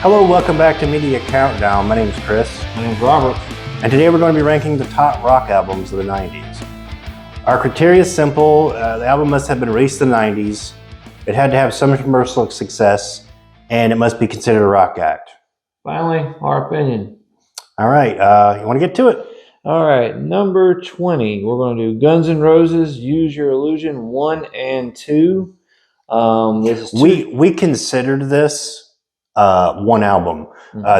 Hello, welcome back to Media Countdown. My name is Chris. My name's Robert. And today we're going to be ranking the top rock albums of the 90s. Our criteria is simple. The album must have been released in the 90s. It had to have some commercial success, and it must be considered a rock act. Finally, our opinion. All right, you want to get to it? All right, number 20. We're going to do Guns N' Roses, Use Your Illusion 1 and 2. We considered this one album.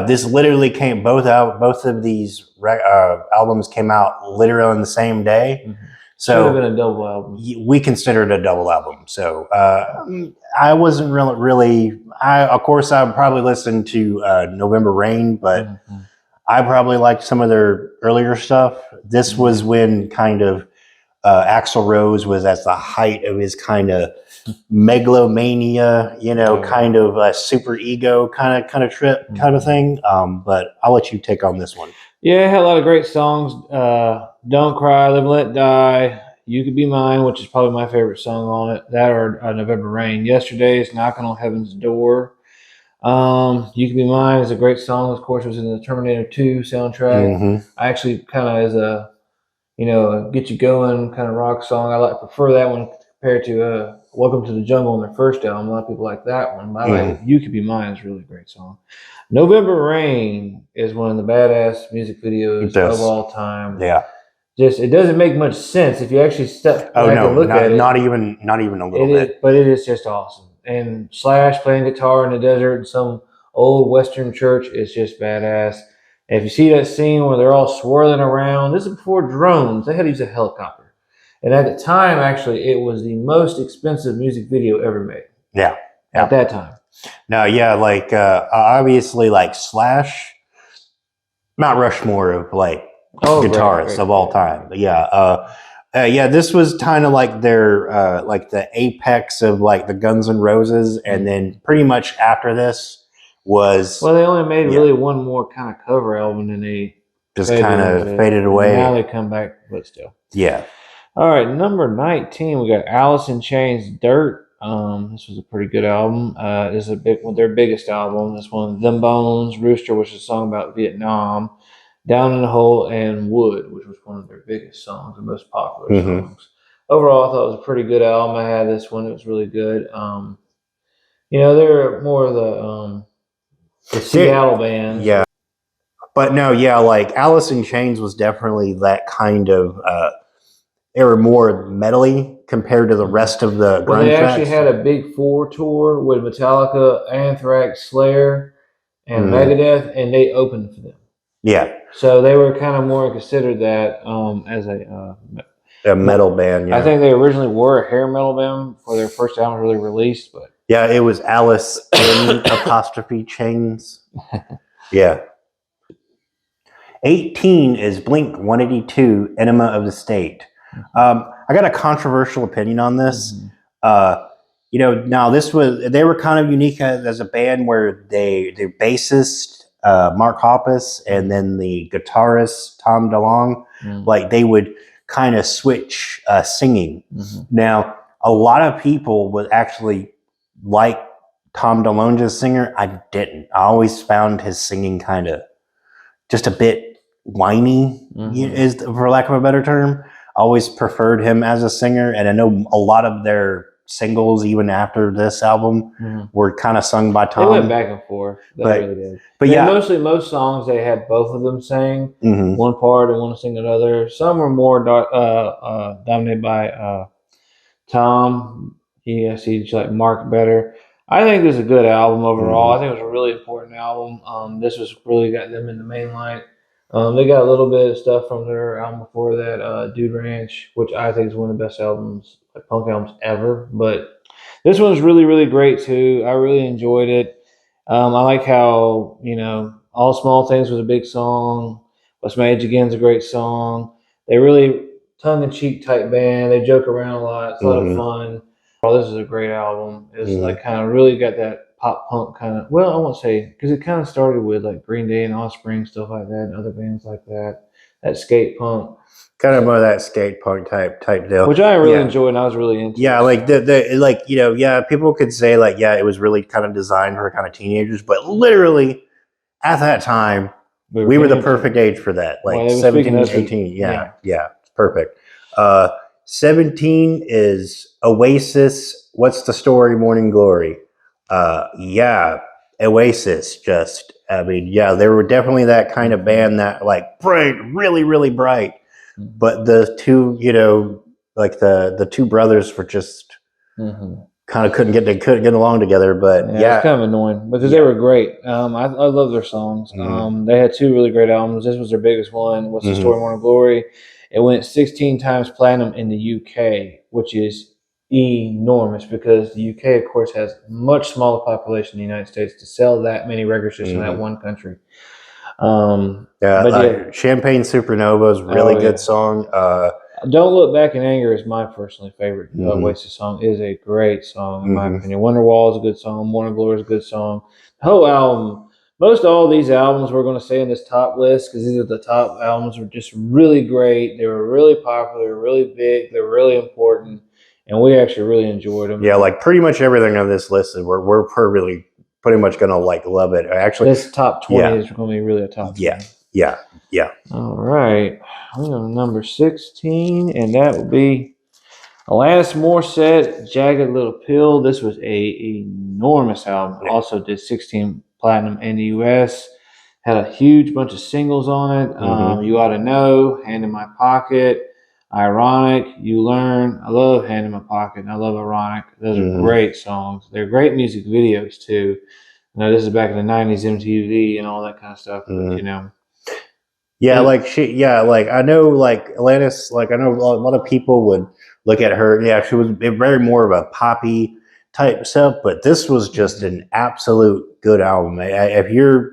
This literally came, both of these albums came out literally on the same day. So should have been a double album. We considered it a double album. So I wasn't really. Of course, I probably listened to November Rain, but I probably liked some of their earlier stuff. This was when kind of Axl Rose was at the height of his kind of megalomania, kind of super ego kind of trip kind of thing. But I'll let you take on this one. Yeah, it had a lot of great songs. Don't Cry, Live and Let Die, You Could Be Mine, which is probably my favorite song on it. That or November Rain. Yesterday's Knocking on Heaven's Door. You Could Be Mine is a great song. Of course, it was in the Terminator 2 soundtrack. I actually kind of, as a get you going kind of rock song, I prefer that one compared to Welcome to the Jungle on their first album. A lot of people like that one. But I like You Could Be Mine is a really great song. November Rain is one of the badass music videos of all time. Yeah. It doesn't make much sense if you actually step back and look at it. Not even a little bit. But it is just awesome. And Slash playing guitar in the desert in some old Western church is just badass. And if you see that scene where they're all swirling around, this is before drones. They had to use a helicopter. And at the time, actually, it was the most expensive music video ever made. Yeah. At that time. No, yeah, obviously Slash, Mount Rushmore of guitarists of all time. But yeah, this was kind of like their the apex of the Guns N' Roses, and then pretty much after this was they only made really one more kind of cover album, and they just kind of faded away. And now they come back, but still. Yeah. All right, number 19, we got Alice in Chains' Dirt. This was a pretty good album. This is their biggest album. This one, Them Bones, Rooster, which is a song about Vietnam, Down in the Hole, and Wood, which was one of their biggest songs, the most popular songs. Overall, I thought it was a pretty good album. I had this one; it was really good. They're more of the Seattle band. Yeah, but no, yeah, Alice in Chains was definitely that kind of. They were more metally compared to the rest of the grunge they actually tracks. had a big 4 tour with Metallica, Anthrax, Slayer, and Megadeth, and they opened for them. Yeah. So they were kind of more considered that as a metal band. Yeah. I think they originally were a hair metal band before their first album really released, but yeah, it was Alice in apostrophe Chains. Yeah. 18 is Blink 182, Enema of the State. I got a controversial opinion on this. Now they were kind of unique as a band where their bassist Mark Hoppus and then the guitarist Tom DeLonge, they would kind of switch singing. Now a lot of people would actually like Tom DeLonge's singer. I didn't. I always found his singing kind of just a bit whiny, is for lack of a better term. Always preferred him as a singer, and I know a lot of their singles, even after this album, were kind of sung by Tom. They went back and forth. They really did. But most songs they had both of them sing one part and one sing another. Some were more dominated by Tom. He like Mark better. I think this is a good album overall. I think it was a really important album. This was really got them in the main light. They got a little bit of stuff from their album before that, Dude Ranch, which I think is one of the best albums, punk albums ever. But this one's really, really great too. I really enjoyed it. I like how, All Small Things was a big song. What's My Age Again's a great song. They really tongue-in-cheek type band. They joke around a lot. It's a lot of fun. Oh, this is a great album. It's kind of really got that pop punk kind of, I won't say, because it kind of started with Green Day and Offspring, stuff like that, and other bands like that. that skate punk, kind of more that skate punk type deal, which I really enjoyed and I was really into. Yeah, like people could say like, yeah, it was really kind of designed for kind of teenagers, but literally at that time, we were the perfect age for that, like 17, 18. Yeah, it's perfect. 17 is Oasis. What's the story? Morning Glory. Yeah, Oasis. They were definitely that kind of band that like bright, really, really bright. But the two, like the two brothers were just kind of couldn't get along together. But it's kind of annoying because they were great. I love their songs. They had two really great albums. This was their biggest one. What's the Story, Morning Glory? It went 16 times platinum in the UK, which is enormous because the UK, of course, has a much smaller population than the United States to sell that many records just in that one country. Champagne Supernova is a really good song. Don't Look Back in Anger is my personally favorite Oasis song. It is a great song in my opinion. Wonderwall is a good song. Morning Glory is a good song. The whole album, most all these albums we're going to say in this top list because these are the top albums, were just really great. They were really popular, they were really big, they were really important, and we actually really enjoyed them. Yeah, like pretty much everything on this list is we're really pretty much gonna like love it. Actually, this top 20 is going to be really a top 20. Yeah. All right, we go to number 16, and that will be Alanis Morissette, Jagged Little Pill. This was a enormous album. It also did 16 platinum in the U.S. Had a huge bunch of singles on it. You Ought to Know, Hand in My Pocket, Ironic, You Learn. I love Hand in My Pocket, and I love Ironic. Those are great songs. They're great music videos too. This is back in the 90s MTV and all that kind of stuff. But, yeah, like I know, like Alanis, like I know a lot of people would look at her. Yeah, she was very more of a poppy type stuff, but this was just an absolute good album. If you're,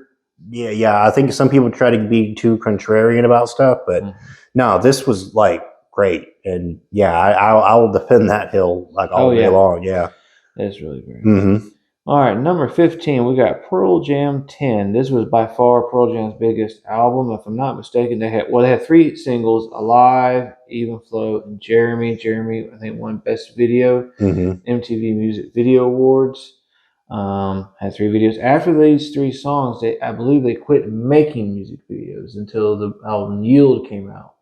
I think some people try to be too contrarian about stuff, but no, this was like great, and I will defend that hill like all day long. Yeah, that's really great. All right, number 15, we got Pearl Jam 10. This was by far Pearl Jam's biggest album. If I'm not mistaken, they had 3 singles, Alive, Even Flow, and Jeremy. Jeremy, I think, won Best Video, MTV Music Video Awards. Had 3 videos. After these 3 songs, I believe they quit making music videos until the album Yield came out.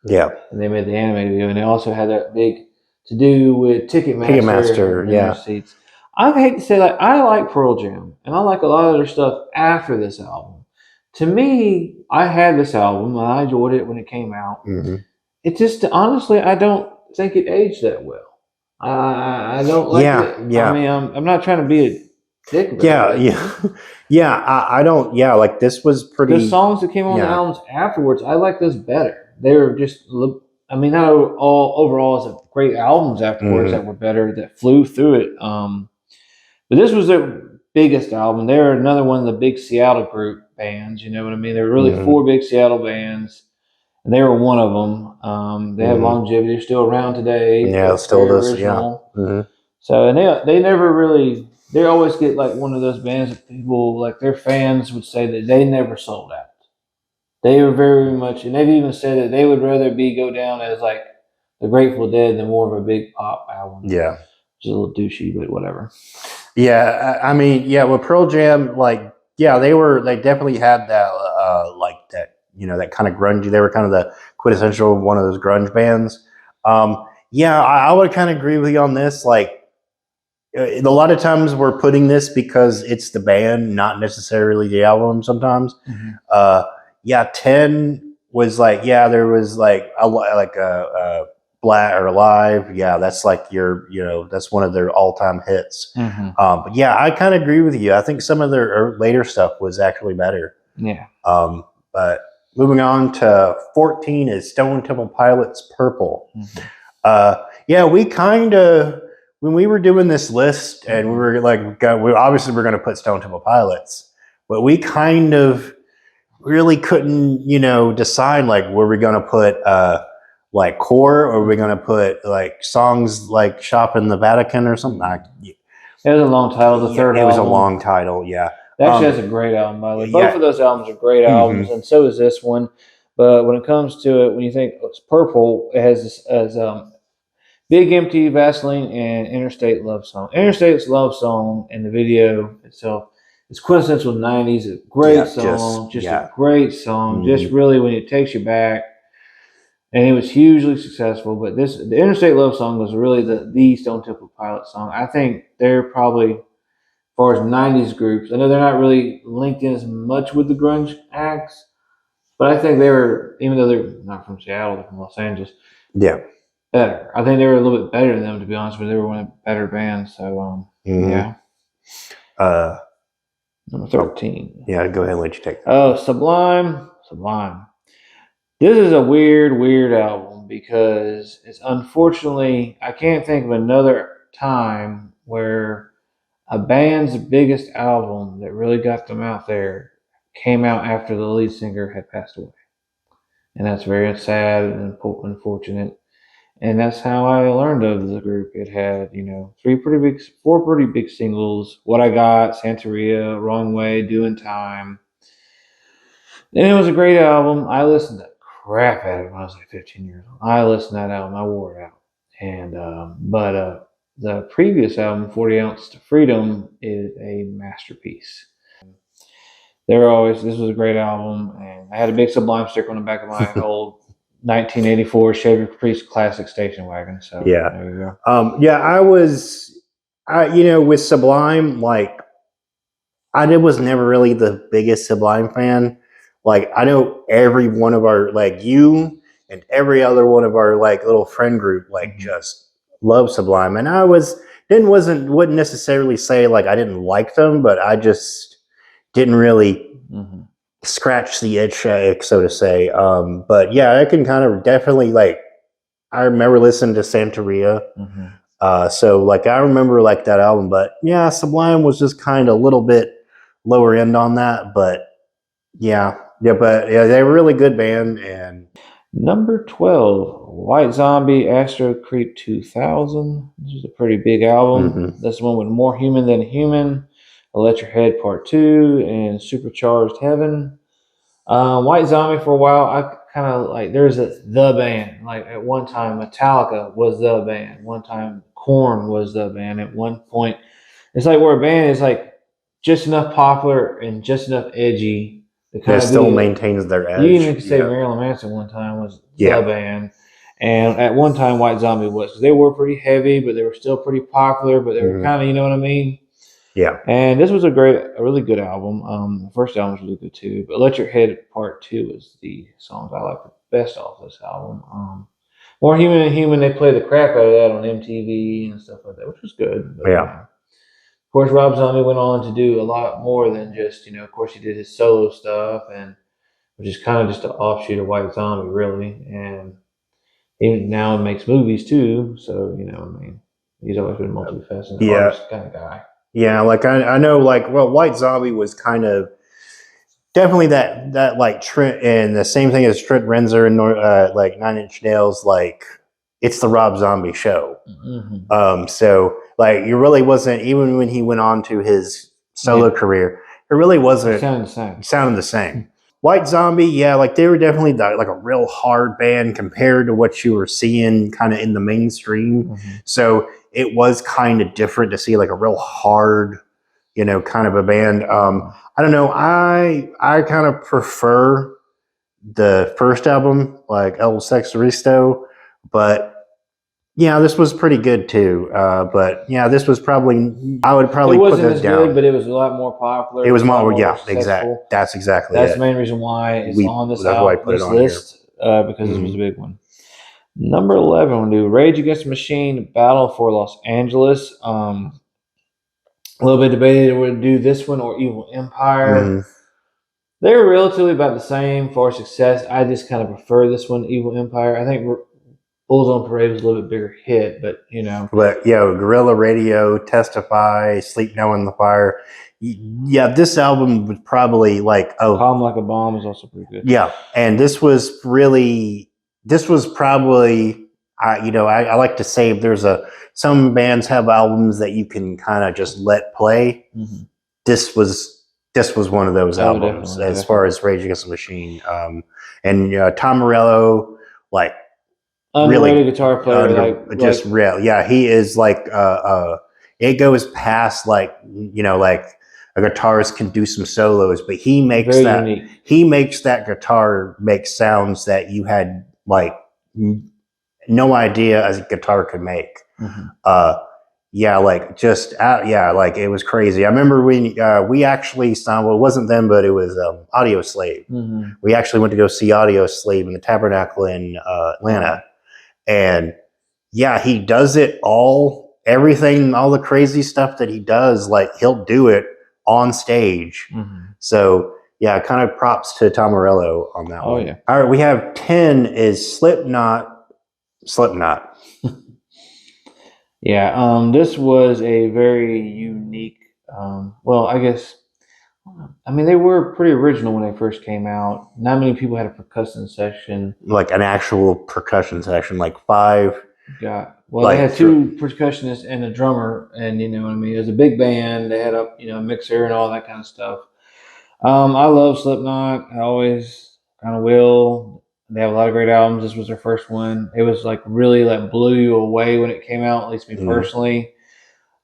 Yeah. And they made the animated video. And they also had that big to-do with Ticketmaster seats. I hate to say that I like Pearl Jam, and I like a lot of their stuff after this album. To me, I had this album, and I enjoyed it when it came out. It just, honestly, I don't think it aged that well. I don't like it. Yeah. I mean, I'm not trying to be a dick about it. I don't. Yeah, like this was pretty. The songs that came on the albums afterwards, I like those better. They were just, I mean, not all overall as great albums afterwards that were better, that flew through it. But this was their biggest album. They're another one of the big Seattle group bands. You know what I mean? There were really 4 big Seattle bands, and they were one of them. They have longevity. They're still around today. Yeah, still does. Yeah. So, and they never really. They always get like one of those bands that people like their fans would say that they never sold out. They were very much, and they've even said that they would rather go down as like the Grateful Dead than more of a big pop album. Yeah, which is a little douchey, but whatever. Yeah, I mean, with Pearl Jam, like, they definitely had that, like that, that kind of grungy. They were kind of the quintessential one of those grunge bands. I would kind of agree with you on this. Like, a lot of times we're putting this because it's the band, not necessarily the album. Sometimes, 10 was like, there was like a Black or Alive, that's like that's one of their all-time hits. But I kind of agree with you. I think some of their later stuff was actually better. Yeah. But moving on to 14 is Stone Temple Pilots' Purple. We kind of, when we were doing this list, and we were like, we obviously we're going to put Stone Temple Pilots, but we kind of really couldn't, decide like were we going to put like Core, or are we going to put like songs like Shop in the Vatican or something? It was a long title. The third album. It was a long title, yeah. It actually has a great album, by the way. Both of those albums are great albums, and so is this one. But when it comes to it, when you think it's purple, it has this as Big Empty, Vaseline, and Interstate Love Song. Interstate's Love Song and the video itself is quintessential 90s. A great song, just a great song. Just really when it takes you back. And it was hugely successful. But the Interstate Love Song was really the Stone Temple Pilots song. I think they're probably, as far as 90s groups, I know they're not really linked in as much with the grunge acts, but I think they were, even though they're not from Seattle, they're from Los Angeles. Yeah. Better. I think they were a little bit better than them, to be honest with you. They were one of the better bands. So, yeah. Number 13. Yeah, go ahead and let you take that. Oh, Sublime. Sublime. This is a weird album because it's unfortunately, I can't think of another time where a band's biggest album that really got them out there came out after the lead singer had passed away. And that's very sad and unfortunate. And that's how I learned of the group. It had, four pretty big singles: What I Got, Santeria, Wrong Way, Doing Time. And it was a great album. I listened to crap at it when I was like 15 years old. I listened to that album. I wore it out. And but the previous album, 40 Ounce to Freedom, is a masterpiece. This was a great album, and I had a big Sublime sticker on the back of my old 1984 Chevy Caprice Classic station wagon. So yeah, there you go. With Sublime, like I was never really the biggest Sublime fan. Like I know every one of our you and every other one of our little friend group just love Sublime, and I wouldn't necessarily say I didn't like them, but I just didn't really scratch the itch, so to say. But yeah, I can kind of definitely I remember listening to Santeria. So I remember that album, but yeah, Sublime was just kind of a little bit lower end on that, but yeah, they were a really good band. And number 12, White Zombie, Astro Creep 2000. This is a pretty big album. This one with More Human Than Human, Electric Head Part 2, and Supercharged Heaven. White Zombie, for a while, I kind of there's the band. At one time, Metallica was the band. One time, Korn was the band. At one point, it's where a band is just enough popular and just enough edgy. It still maintains their edge. You even could say Marilyn Manson one time was the band. And at one time, White Zombie was. Because they were pretty heavy, but they were still pretty popular. But they were kind of, you know what I mean? Yeah. And this was a really good album. The first album was really good too. But Electric Head Part 2 is the songs I like the best off this album. More Human Than Human, they played the crap out of that on MTV and stuff like that, which was good. But, of course, Rob Zombie went on to do a lot more than just, of course, he did his solo stuff, and which is kind of just an offshoot of White Zombie, really. And even now makes movies too. So, he's always been a multifaceted artist kind of guy. Yeah, I know, White Zombie was kind of definitely that Trent, and the same thing as Trent Reznor and 9 Inch Nails, it's the Rob Zombie show. So it really wasn't, even when he went on to his solo career, it really wasn't sounded the same. White Zombie, they were definitely a real hard band compared to what you were seeing kind of in the mainstream. So it was kind of different to see a real hard, kind of a band. I don't know. I kind of prefer the first album, El Sexoristo, but yeah, this was pretty good too. But yeah, this was probably, I would probably put this down. Good, but it was a lot more popular. It was more exactly. That's exactly That's the main reason why it's on this list, because this was a big one. Number 11, we'll do Rage Against the Machine, Battle for Los Angeles. A little bit debated whether to do this one or Evil Empire. They were relatively about the same for success. I just kind of prefer this one, Evil Empire. I think Bulls on Parade was a little bit bigger hit, but But Guerrilla Radio, Testify, Sleep Now in the Fire. Yeah, this album was probably Calm Like a Bomb is also pretty good. Yeah, and this was probably, I like to say some bands have albums that you can kind of just let play. This was one of those albums as far as Rage Against the Machine. and Tom Morello, like Underrated really guitar player, just real. Yeah, he is like it goes past like like a guitarist can do some solos, but he makes that guitar make sounds that you had like no idea a guitar could make. Yeah, like just yeah, like it was crazy. I remember we actually saw, well, it wasn't them, but it was Audio Slave. We actually went to go see Audio Slave in the Tabernacle in Atlanta. And yeah, he does it all, everything, all the crazy stuff that he does, like he'll do it on stage. So yeah, kind of props to Tom Morello on that one. Yeah. All right, we have 10 is Slipknot. Yeah, this was a very unique. Well, I guess, I mean, they were pretty original when they first came out. Not many people had a percussion section, like an actual percussion section, like 5. They had 2 percussionists and a drummer, and you know what I mean. It was a big band. They had a mixer and all that kind of stuff. I love Slipknot. I always kind of will. They have a lot of great albums. This was their first one. It was like really like blew you away when it came out. At least me personally.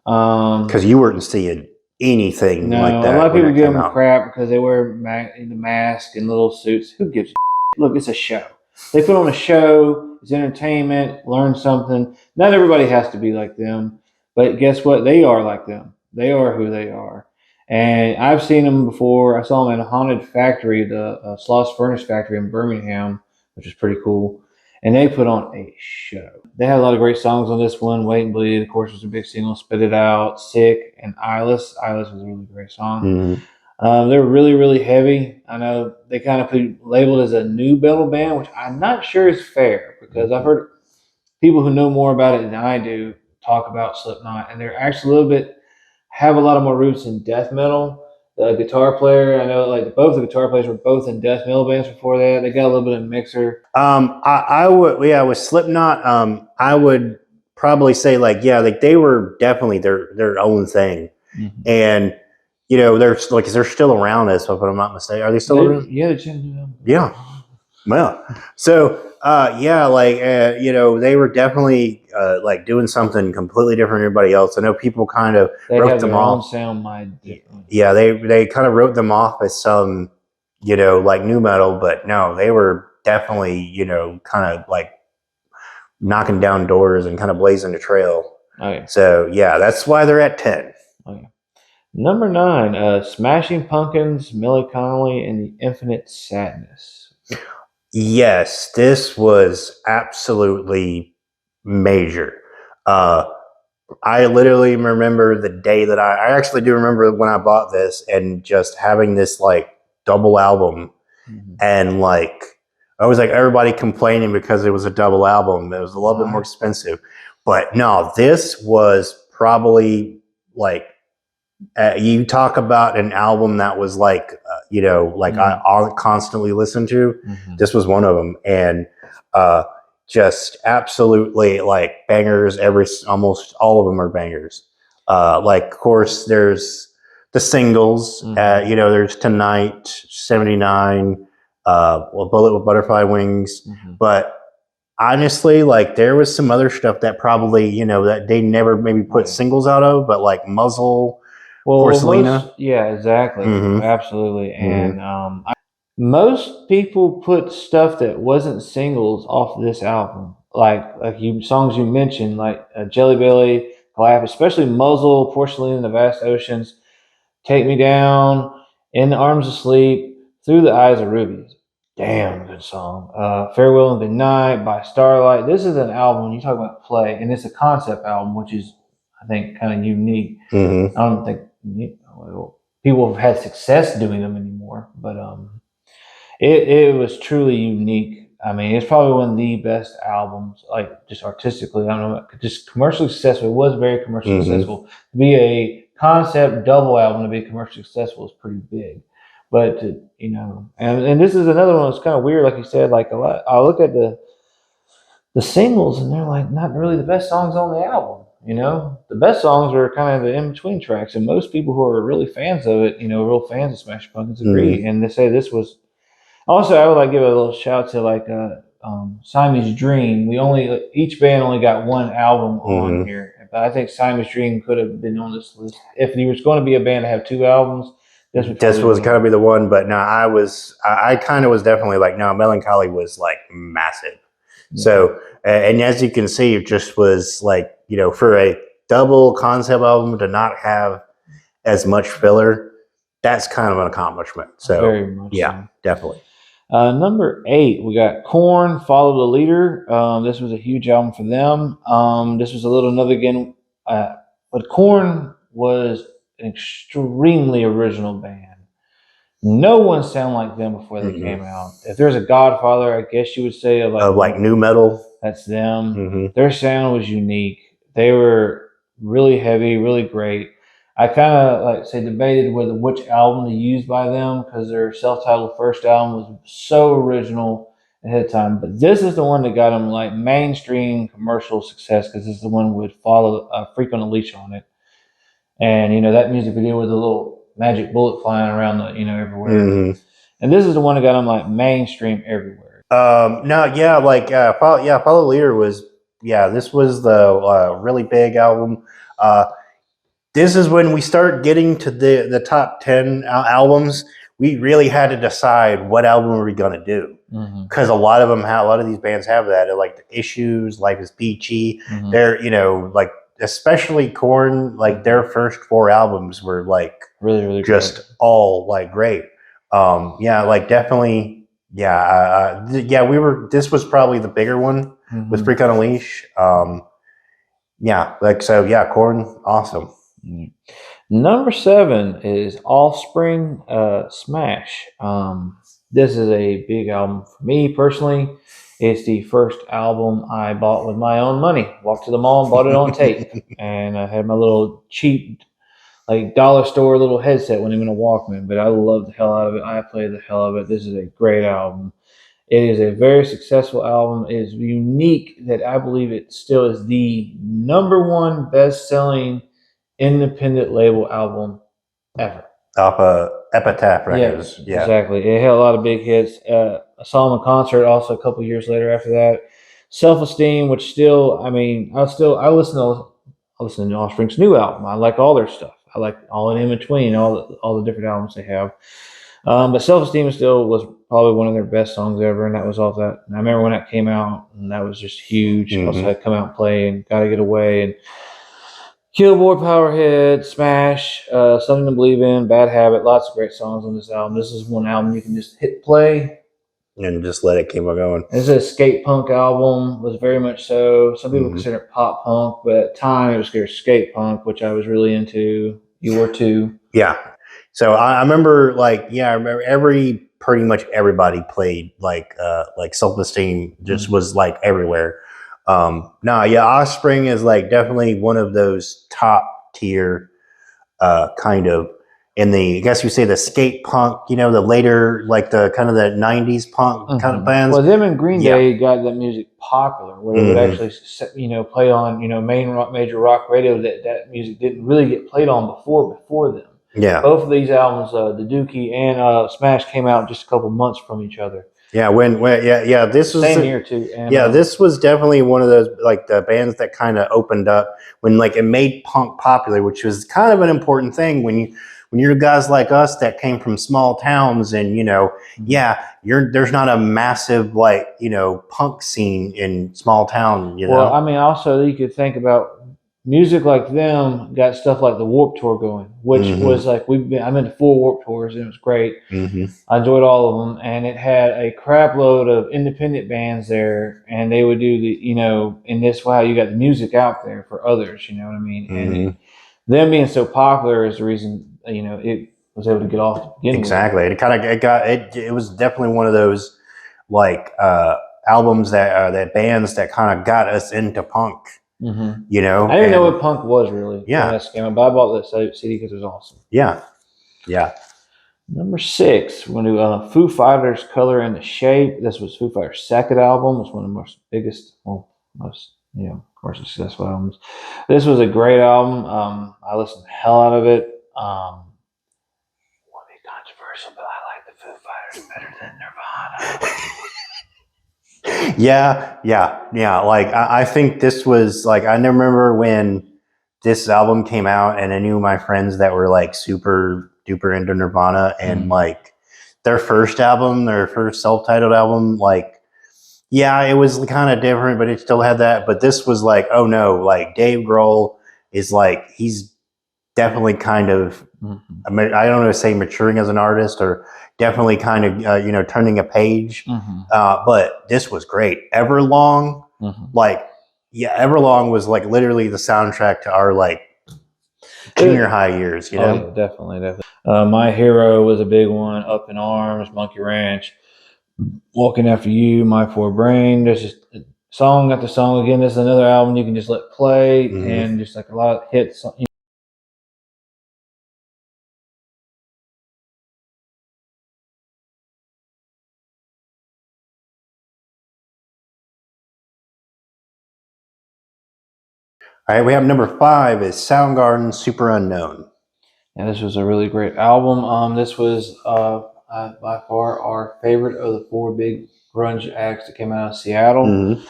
Because you weren't seeing anything like that. A lot of people give them crap because they wear the mask and little suits. Who gives a shit? Look, it's a show. They put on a show. It's entertainment. Learn something. Not everybody has to be like them, but guess what? They are like them. They are who they are. And I've seen them before. I saw them in a Haunted Factory, the Sloss Furnace Factory in Birmingham, which is pretty cool. And they put on a show. They had a lot of great songs on this one. Wait and Bleed, of course, was a big single. Spit It Out, Sick, and Eyeless. Eyeless was a really great song. They were really, really heavy. I know they kind of labeled as a new metal band, which I'm not sure is fair because I've heard people who know more about it than I do talk about Slipknot, and they're actually a little bit, have a lot of more roots in death metal. The guitar player, I know, like both the guitar players were both in death metal bands before that. They got a little bit of mixer. I would, yeah, with Slipknot, I would probably say like, yeah, like they were definitely their own thing, and they're still around us, if I'm not mistaken. Are they still around? Yeah, yeah. Well, so yeah, like they were definitely like doing something completely different than everybody else. I know people kind of wrote them off. Sound yeah, they kind of wrote them off as some like new metal, but no, they were definitely kind of like knocking down doors and kind of blazing the trail. So yeah, that's why they're at 10. Number 9, Smashing Pumpkins, Millie Connolly, and the Infinite Sadness. Yes, this was absolutely major. I literally remember the day that I actually do remember when I bought this and just having this like double album, and like I was like everybody complaining because it was a double album. It was a little bit more expensive, but no, this was probably like you talk about an album that was like I'll constantly listen to. This was one of them, and just absolutely like bangers. Almost all of them are bangers. Like of course there's the singles. There's Tonight, 79, Bullet with Butterfly Wings, but honestly, like there was some other stuff that probably that they never maybe put singles out of, but like Muzzle. Selena. Yeah, exactly. Absolutely. And most people put stuff that wasn't singles off of this album. Like songs you mentioned, like Jelly Belly, Clap, especially Muzzle, Porcelain in the Vast Oceans, Take Me Down, In the Arms of Sleep, Through the Eyes of Rubies. Damn good song. Farewell and Good Night by Starlight. This is an album, when you talk about play, and it's a concept album, which is, I think, kind of unique. I don't think people have had success doing them anymore, but it was truly unique. I mean, it's probably one of the best albums, like just artistically. I don't know, just commercially successful. It was very commercially successful. To be a concept double album to be commercially successful is pretty big. But and this is another one that's kind of weird, like you said. Like a lot, I look at the singles, and they're like not really the best songs on the album. The best songs are kind of the in-between tracks, and most people who are really fans of it, real fans of Smashing Pumpkins agree, and they say this was Also, I would like give a little shout to like Simon's Dream. Each band only got one album on Hmm. here, but I think Simon's Dream could have been on this list. If he was going to be a band to have two albums, this would This probably was be gonna one. be the one, but no, I kind of was definitely like, no, Melancholy was like massive. Yeah, So, and as you can see, it just was like, for a double concept album to not have as much filler, that's kind of an accomplishment. So, very much yeah, so. definitely. Number 8, we got Korn, Follow the Leader. This was a huge album for them. This was a little another again, but Korn was an extremely original band. No one sounded like them before they Hmm. came out. If there's a Godfather, I guess you would say of like Of like new metal. that's them. Hmm. Their sound was unique. They were really heavy, really great. I kind of like say debated whether which album to use by them because their self-titled first album was so original ahead of time. But this is the one that got them like mainstream commercial success because it's the one with follow "Freak on a Leash" on it, and that music video with the little magic bullet flying around everywhere. Hmm. And this is the one that got them like mainstream everywhere. No, yeah, like Follow Leader was, yeah, this was the really big album. Uh, this is when we start getting to the top 10 albums. We really had to decide what album are we going to do, Mm-hmm. because a lot of these bands have that. They're like the Issues, Life is Peachy. Mm-hmm. They're, like, especially Korn, like their first 4 albums were like Really, really just great. all like great. Yeah, like definitely. Yeah, yeah. This was probably the bigger one with Mm-hmm. Freak on a Leash. Yeah, like so. Yeah, Korn, awesome. Mm. Number 7 is Offspring Smash. This is a big album for me personally. It's the first album I bought with my own money. Walked to the mall and bought it on tape. And I had my little cheap, like dollar store little headset when I'm in a Walkman, but I love the hell out of it. I play the hell out of it. This is a great album. It is a very successful album. It is unique that I believe it still is the number one best selling independent label album ever. Off Epitaph Yeah, Records. Yeah. exactly. It had a lot of big hits. I saw him in concert also a couple years later after that. Self Esteem, which still, I mean, I listen to Offspring's new album. I like all their stuff. I like all in between, all the different albums they have. But Self Esteem still was probably one of their best songs ever, and that was off that. And I remember when that came out, and that was just huge. Also Hmm. had Come Out and Play and Gotta Get Away and Killboy, Powerhead, Smash, Something to Believe in, Bad Habit. Lots of great songs on this album. This is one album you can just hit play. And just let it keep on going. It's a skate punk album, was very much so. Some people Hmm. consider it pop punk, but at the time it was skate punk, which I was really into. You were too. Yeah. So I remember, like, yeah, I remember pretty much everybody played like Self Esteem just Mm-hmm. was like everywhere. No, yeah, Offspring is like definitely one of those top tier kind of in the, I guess you say, the skate punk, the later, like the kind of the 90s punk kind of bands. Well, them and Green Yeah. Day got that music popular, where they would Hmm. actually, play on, major rock radio that music didn't really get played on before them. Yeah. Both of these albums, the Dookie and Smash, came out just a couple months from each other. Yeah. Yeah, this was Same year too. And, yeah, this was definitely one of those, like, the bands that kind of opened up when, like, it made punk popular, which was kind of an important thing when you're guys like us that came from small towns, and yeah, there's not a massive, like, punk scene in small town. Well, I mean, also you could think about music like them got stuff like the Warp Tour going, which Hmm. was like I'm into 4 Warp Tours and it was great. Hmm. I enjoyed all of them, and it had a crap load of independent bands there, and they would do in this way you got the music out there for others, you know what I mean? And them being so popular is the reason, it was able to get off to begin Exactly. It was definitely one of those, like, albums that bands that kind of got us into punk. with. Mm-hmm. You know, I didn't know what punk was really. Yeah. But I bought that CD because it was awesome. Yeah. Yeah. Number 6, we're going to do Foo Fighters' Color and the Shape. This was Foo Fighters' second album. It's one of the most commercially successful albums. This was a great album. I listened the hell out of it. Won't be controversial, but I like the Foo Fighters better than Nirvana. Yeah. Like I think this was like I remember when this album came out, and I knew my friends that were like super duper into Nirvana, and like their first self-titled album, like yeah, it was kind of different, but it still had that. But this was like, oh no, like Dave Grohl is like he's definitely kind of I don't know, say maturing as an artist, or definitely kind of turning a page. But this was great. Everlong, like Everlong was like literally the soundtrack to our like junior high years. Oh yeah, definitely. My Hero was a big one. Up in Arms, Monkey Ranch, Walking After You, My Poor Brain. There's just song after song. Again, this is another album you can just let play, and just like a lot of hits. All right, we have number 5 is Soundgarden Super Unknown. And this was a really great album. This was by far our favorite of the 4 big grunge acts that came out of Seattle.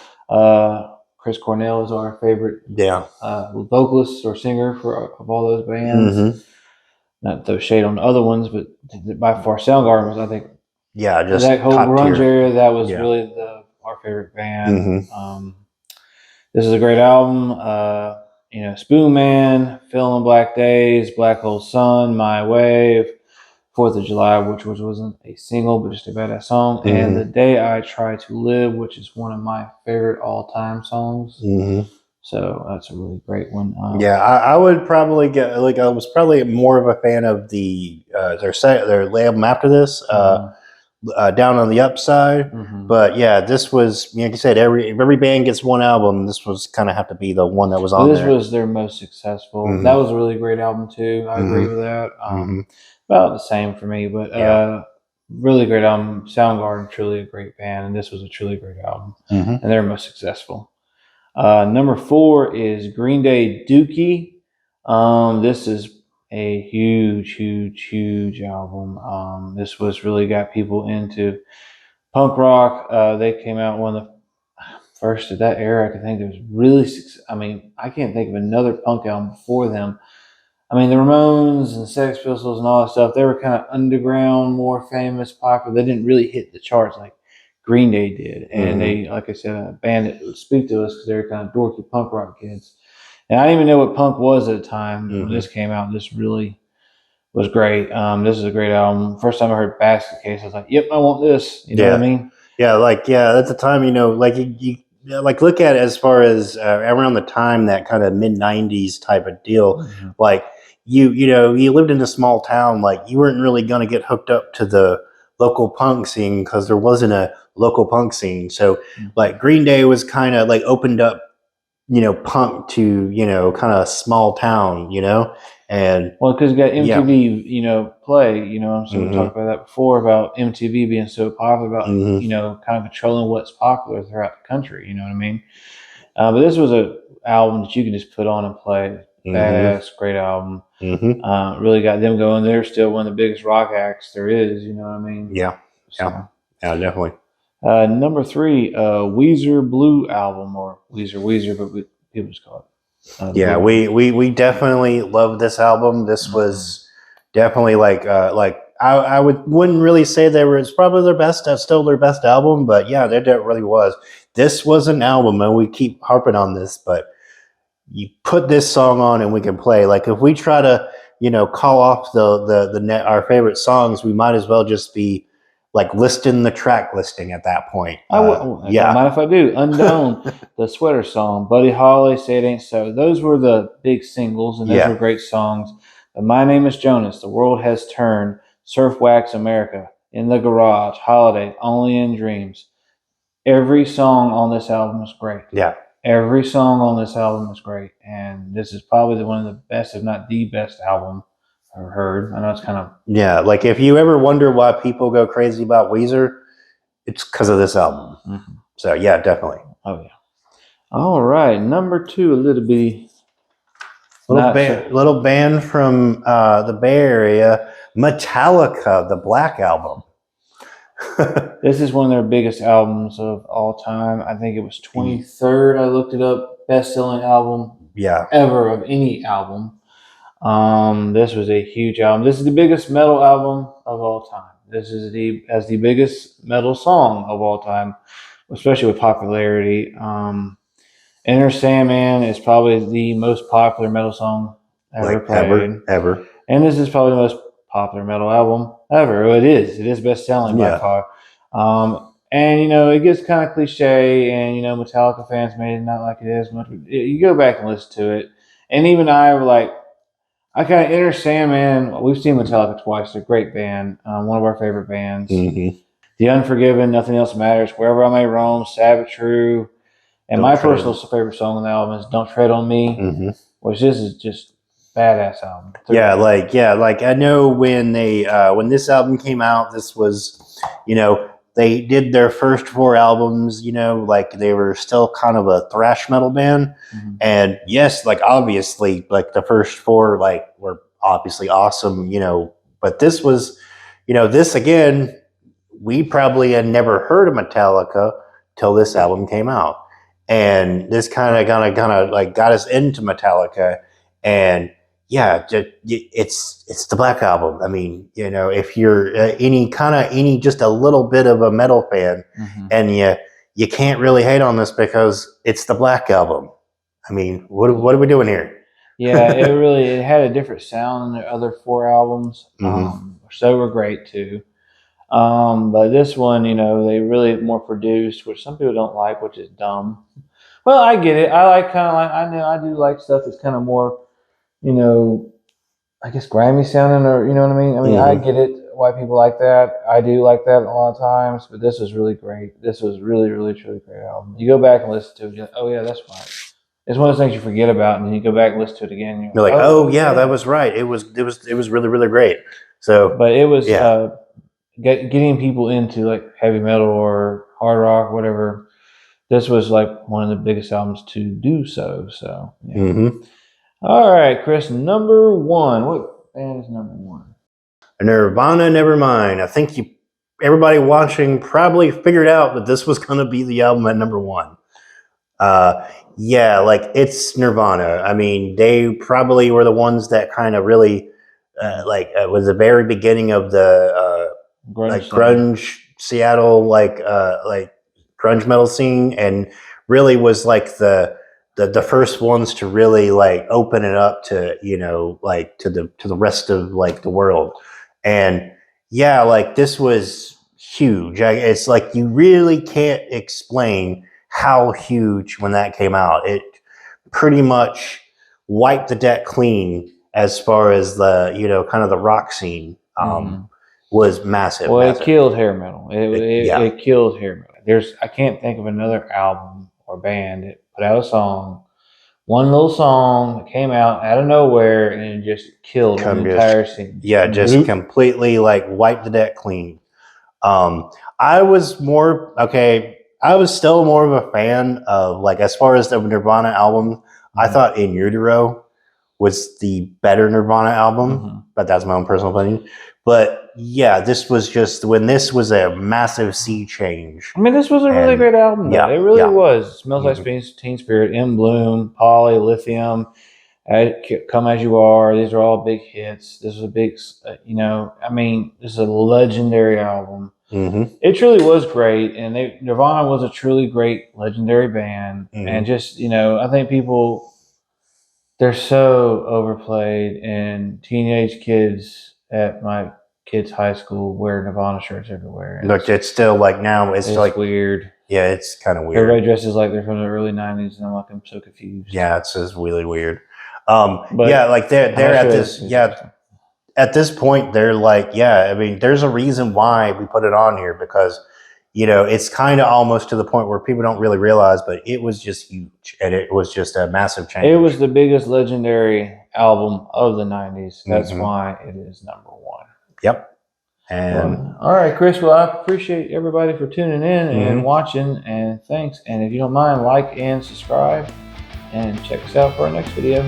Chris Cornell is our favorite vocalist or singer of all those bands. Not throw shade on the other ones, but by far Soundgarden was, I think, just that whole grunge area. That was really our favorite band. This is a great album. Spoon Man, Feeling Black Days, Black Hole Sun, My Wave, 4th of July, which wasn't a single, but just a badass song, and The Day I Try to Live, which is one of my favorite all-time songs. So that's a really great one. I would probably get like I was probably more of a fan of their album after this. Down on the Upside, but yeah, this was like you said. Every band gets one album. This was kind of have to be the one that was on. This was their most successful. That was a really great album too. I agree with that. About the same for me, but really great album. Soundgarden, truly a great band, and this was a truly great album, and they're most successful. Number 4 is Green Day, Dookie. This is a huge album. This was really got people into punk rock. They came out one of the first of that era. I can think there was really. I mean, I can't think of another punk album before them. I mean, the Ramones and Sex Pistols and all that stuff. They were kind of underground, more famous, popular. They didn't really hit the charts like Green Day did, and they, like I said, a band that would speak to us because they were kind of dorky punk rock kids. And I didn't even know what punk was at the time when this came out. This really was great. This is a great album. First time I heard Basket Case, I was like, "Yep, I want this." You know what I mean? At the time, like you like look at it as far as around the time that kind of mid '90s type of deal. Like you lived in a small town, like you weren't really going to get hooked up to the local punk scene because there wasn't a local punk scene. So like Green Day was kind of like opened up punk to kind of small town, and well, because you got MTV, play, so we talked about that before about MTV being so popular, about kind of controlling what's popular throughout the country. You know what I mean? But this was a album that you can just put on and play. Badass, great album. Really got them going. They're still one of the biggest rock acts there is. You know what I mean? Yeah, definitely. Number 3, Weezer Blue album, or Weezer, but people just call it. We definitely love this album. This was definitely like I wouldn't really say it's probably their best. That's still their best album, but yeah, that really was. This was an album, and we keep harping on this, but you put this song on and we can play. Like if we try to call off our favorite songs, we might as well just be like listing the track listing at that point. Don't mind if I do. Undone, the Sweater Song, Buddy Holly, Say It Ain't So. Those were the big singles, and those were great songs. But My Name is Jonas, The World Has Turned, Surf Wax America, In the Garage, Holiday, Only in Dreams. Every song on this album is great. Yeah. Every song on this album is great, and this is probably one of the best, if not the best album I've ever heard. I know it's kind of like if you ever wonder why people go crazy about Weezer, it's because of this album. So yeah, definitely. Oh yeah. All right, number 2, a little band from the Bay Area, Metallica, the Black Album. This is one of their biggest albums of all time. I think it was 23rd. I looked it up. Best-selling album Yeah. ever of any album. This was a huge album. This is the biggest metal album of all time. This is the biggest metal song of all time, especially with popularity. Enter Sandman is probably the most popular metal song ever played. Ever. And this is probably the most popular metal album ever. It is best selling by far. And it gets kind of cliche, and Metallica fans may not like it as much. You go back and listen to it, and even I were like, I kind of Enter Sandman. We've seen Metallica twice. They're a great band. One of our favorite bands. Mm-hmm. The Unforgiven, Nothing Else Matters, Wherever I May Roam, Sabbath True. And my personal favorite song on the album is Don't Tread on Me, which this is just badass album. Like I know when when this album came out, this was, they did their first 4 albums, like they were still kind of a thrash metal band. And yes, like obviously, like the first 4 like were obviously awesome, but this was, this again, we probably had never heard of Metallica till this album came out. And this kind of like got us into Metallica. And yeah, it's the Black Album. I mean, if you're any just a little bit of a metal fan, and you can't really hate on this because it's the Black Album. I mean, what are we doing here? Yeah, it had a different sound than the other 4 albums, which they were great too. But this one, they really more produced, which some people don't like, which is dumb. Well, I get it. I like I do like stuff that's kind of more, I guess grimy sounding, or you know what I mean. I mean, I get it. Why people like that. I do like that a lot of times. But this was really great. This was really, really, truly great album. You go back and listen to it. You're like, oh yeah, that's right. It's one of those things you forget about, and then you go back and listen to it again. And you're like, oh yeah, that was right. It was really, really great. So, but it was getting people into like heavy metal or hard rock, whatever. This was like one of the biggest albums to do so. So, yeah. All right, Chris, number 1. What band is number 1? Nirvana, Nevermind. I think everybody watching probably figured out that this was going to be the album at number 1. Yeah, like it's Nirvana. I mean, they probably were the ones that kind of really, was the very beginning of the grunge Seattle, like grunge metal scene, and really was like the first ones to really like open it up to like to the rest of like the world. And yeah, like this was huge. It's like you really can't explain how huge when that came out. It pretty much wiped the deck clean as far as the kind of the rock scene was massive. Well, massive. It killed hair metal. It killed hair metal. I can't think of another album or band that put out a song, one little song that came out of nowhere and just killed the entire scene. Yeah, just completely like wiped the deck clean. I was still more of a fan of, like, as far as the Nirvana album, I thought In Utero was the better Nirvana album, but that's my own personal opinion. But yeah, this was just when this was a massive sea change. I mean, this was a really great album. Though. Yeah, it really was. It Smells Like Teen Spirit, In Bloom, Polly, Lithium, Come As You Are. These are all big hits. This was a big, I mean, this is a legendary album. It truly was great, and Nirvana was a truly great, legendary band. And just, I think people, they're so overplayed, and teenage kids at my kids' high school wear Nirvana shirts everywhere. Look, it's still like now, it's like weird. Yeah, it's kind of weird. Everybody dresses like they're from the early 90s, and I'm so confused. Yeah, it's just really weird. But yeah, like they're at this, at this point, they're like, I mean, there's a reason why we put it on here, because, it's kind of almost to the point where people don't really realize, but it was just huge, and it was just a massive change. It was the biggest legendary album of the 90s. That's why it is number 1. Yep. And all right, Chris. Well, I appreciate everybody for tuning in and watching, and thanks. And if you don't mind, like and subscribe, and check us out for our next video.